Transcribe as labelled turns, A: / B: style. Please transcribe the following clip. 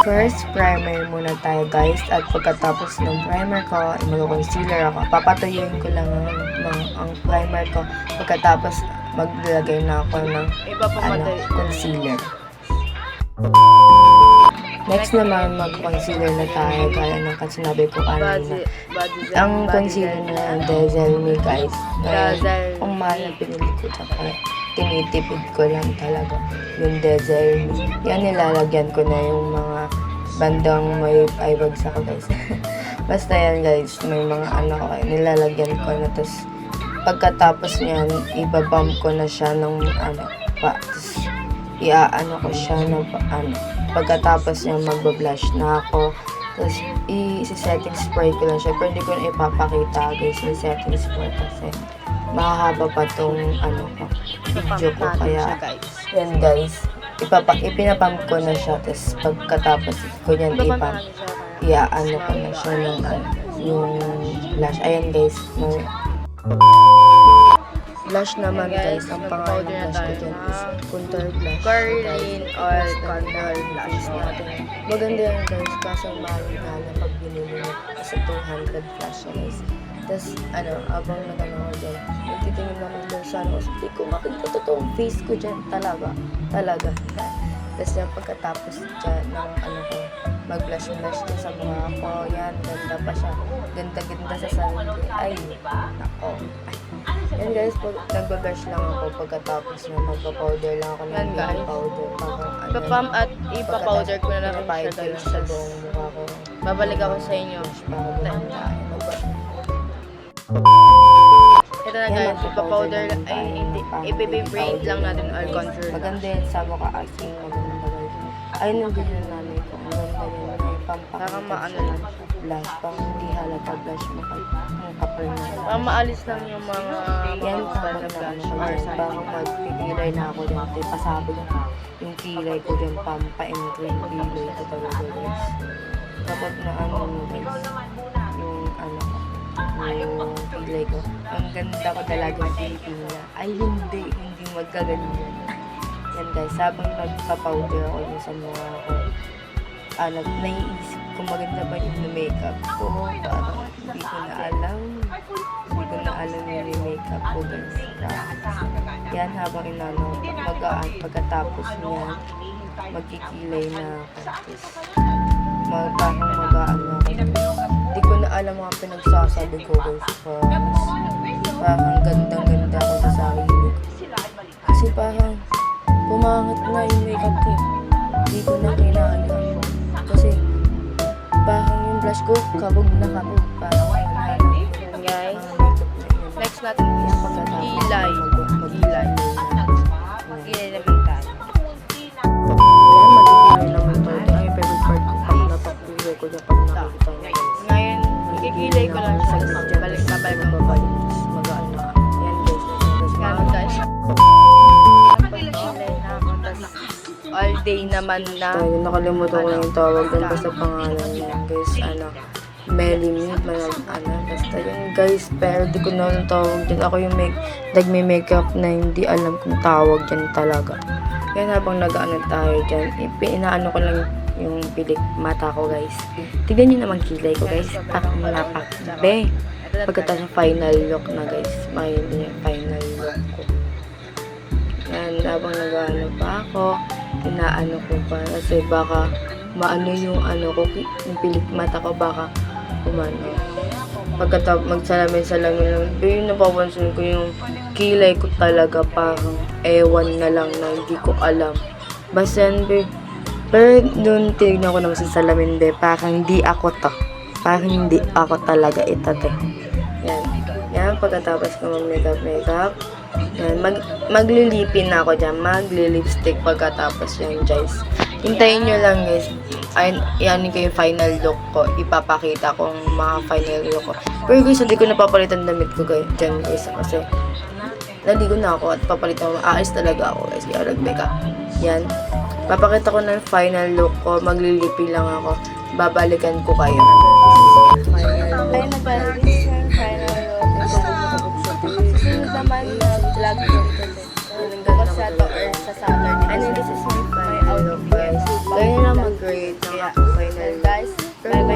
A: First, primer muna tayo guys. At pagkatapos ng primer ko, mag-concealer ako. Papatuyuin ko lang ang primer ko. Pagkatapos, maglalagay na ako ng concealer. Next naman, mag-concealer na tayo. Gaya ng sinabi ko kanina. Ang concealer na Dazzle Me guys. Kung mahal na pinili ko kaya tinitipid ko lang talaga yung Dazzle Me. Yan, nilalagyan ko na yung mga bandang may eyebagsak guys. Basta yan guys, may mga ko kayo. Nilalagyan ko na. Tapos, pagkatapos niyan, ibabump ko na siya ng ko siya ng pagkatapos niya magbablush na ako. Tapos i-setting spray ko lang siya. Pero hindi ko na ipapakita guys yung setting spray kasi mahahaba pa tong video ko. Kaya yan guys, ipinapump ko na siya. Tapos pagkatapos ko yan ipump, ko na siya ng yung blush. Ayan guys, blush naman guys, ang pangalan ng blush ko dyan is contour blush.
B: Corlin or contour blush natin.
A: Maganda yan guys, kaso mahal na pag binili mo kasi 200 plus siya guys. Tapos abang nagano ko dyan, nagtitingin naman dyan sa hindi ko makita totoong face ko dyan, talaga. Tapos yan pagkatapos dyan ng ko, mag-blush dyan sa mukha ko, yan, ganda pa siya. Ganda sa sarili. Ay, nako. Yan guys, nagba-brush lang ako pagkatapos na magpa-powder lang ako ng powder.
B: Ipapump at ipa-powder ko na lang siya guys.
A: Sa buong mukha ko.
B: Babalik ako sa inyo. Ito na guys, ipa-powder lang. Ay, hindi. Ipipibraid lang natin or contour.
A: Maganda yan sa mukha. Asking maganda guys. Ayun yung video namin ko. Maganda yun.
B: Parang maano lang.
A: Blush. Pang hindi halata blush mo kapal na.
B: Parang maalis lang yung mga
A: yan
B: bad na blush.
A: Parang magpipilay na ako dyan. Pasabog yung kilay ko dyan. Pa-entrain kilay ko talaga guys. Kapag na guys, yung kilay ko. Ang ganda ko talaga ng Pilipina. Ay hindi magkaganyan. Yan guys, habang nagpa-powder ako dyan sa mga naiisip ko maganda ba yung makeup ko. Parang hindi ko na alam yung makeup ko guys. Yan habang magaan. Pagkatapos niyan, magkikilay na ako. Parang magaan na ako. Hindi ko na alam mga pinagsasabi ko guys. Parang gandang-ganda ako sa sarili ko. Kasi parang pumangit na yung makeup ko. Hindi ko na kailangan. Kasi parang yung blush ko kabog na kabog. Parang
B: guys, next natin is kilay. Kilay naman tayo.
A: Yan, magkikilay naman tayo. Ay, favorite part ko pag napapilay ko dyan pag nakikita niya.
B: Ngayon, ikikilay ko lang siya. Balik ko.
A: Magaan na. Yan guys.
B: Ganun guys. Pagkilay na ako. All day naman na.
A: Tayo, nakalimutan ko yung tawag doon basta pangalan niya. Guys, Melanie, basta yun guys, pero di ko na yung tawag dyan. Ako yung nagme-makeup na hindi alam kung tawag dyan talaga. Yan habang nag-ano tayo dyan, inaano ko lang yung pilik mata ko guys. Tignan nyo naman kilay ko guys, parang napakbe. Pagkatapos final look na guys, may final look ko. Yan, habang nag-ano pa ako, inaano ko pa kasi baka maano yung yung pilik mata ko baka kumano. Pagkatapos magsalamin-salamin lang, yung napapansin ko yung kilay ko talaga parang ewan na lang na hindi ko alam. Basta yan pero doon tinignan ko naman sa salamin parang hindi ako to. Parang hindi ako talaga ito Yan, pagkatapos ko mag-makeup. Yan, maglilipin na ako dyan. Magli-lipstick pagkatapos yan guys. Hintayin nyo lang guys. Yan ko yung final look ko. Ipapakita ko yung mga final look ko. Pero guys, hindi ko napapalitan damit ko guys. Dyan guys. Kasi naligo na ako at papalitan ko. Aalis talaga ako guys. Kaya nag-makeup. Yan. Papakita ko ng final look ko. Maglilipi lang ako. Babalikan ko kayo. Final look.
B: Final look. Naman na vlog ko kasi. Sa to or sa Saturday.
A: This is my final Hello guys. Kaya na lang mag-grade ng
B: Kaya,
A: final
B: guys, bye-bye